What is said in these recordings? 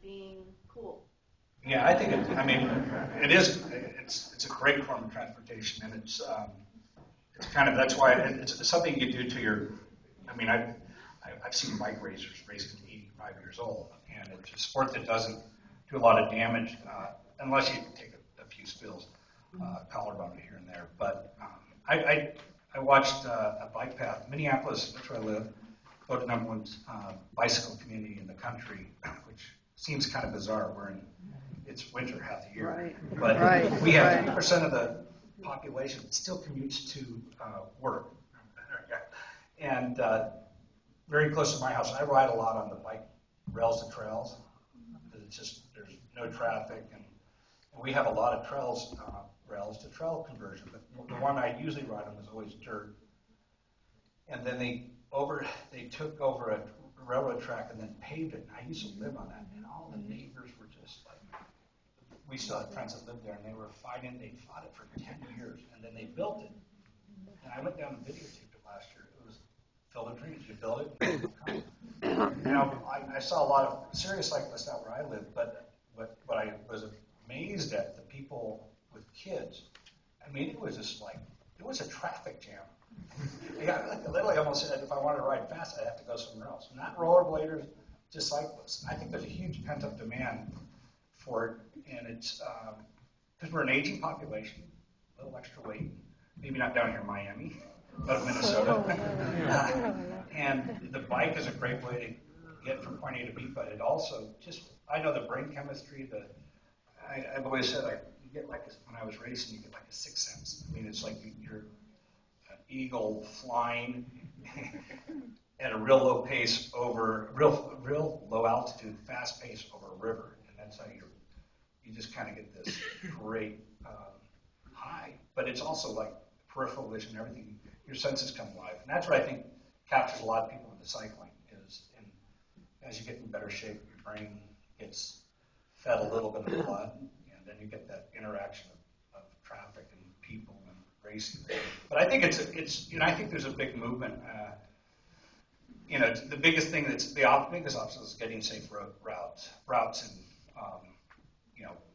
being cool. Yeah, I think it is. It's a great form of transportation, and it's kind of, that's why it's something you do to your. I've seen bike racers race to 85 years old, and it's a sport that doesn't do a lot of damage unless you take a few spills, collarbone here and there. But I watched a bike path, Minneapolis, that's where I live, voted #1 bicycle community in the country, which seems kind of bizarre. It's winter half the year, right. But right. we have 50% of the population that still commutes to work, and very close to my house. I ride a lot on the bike rails to trails because it's just there's no traffic, and we have a lot of trails, rails to trail conversion. But the one I usually ride on is always dirt, and then they took over a railroad track and then paved it. And I used to live on that, and all the neighbors were just like, we still had friends that lived there, and they were fighting. They fought it for 10 years, and then they built it. And I went down and videotaped it last year. It was Field of Dreams. You build it. I saw a lot of serious cyclists out where I live, but what I was amazed at, the people with kids. It was just like, it was a traffic jam. I literally almost said if I wanted to ride fast, I'd have to go somewhere else. Not rollerbladers, just cyclists. I think there's a huge pent-up demand for it, and it's because we're an aging population, a little extra weight, maybe not down here in Miami, but Minnesota. And the bike is a great way to get from point A to B, but it also I know the brain chemistry, I've always said you get when I was racing, you get like a sixth sense. It's like you're an eagle flying at a real low pace over, real low altitude, fast pace over a river, and that's how you just kind of get this great high. But it's also like peripheral vision, everything. Your senses come alive, and that's what I think captures a lot of people into cycling. As you get in better shape, your brain gets fed a little bit of blood, and then you get that interaction of traffic and people and racing. But I think I think there's a big movement. The biggest thing biggest obstacle is getting safe routes, and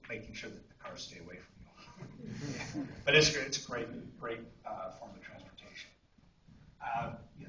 making sure that the cars stay away from you. But it's a great form of transportation.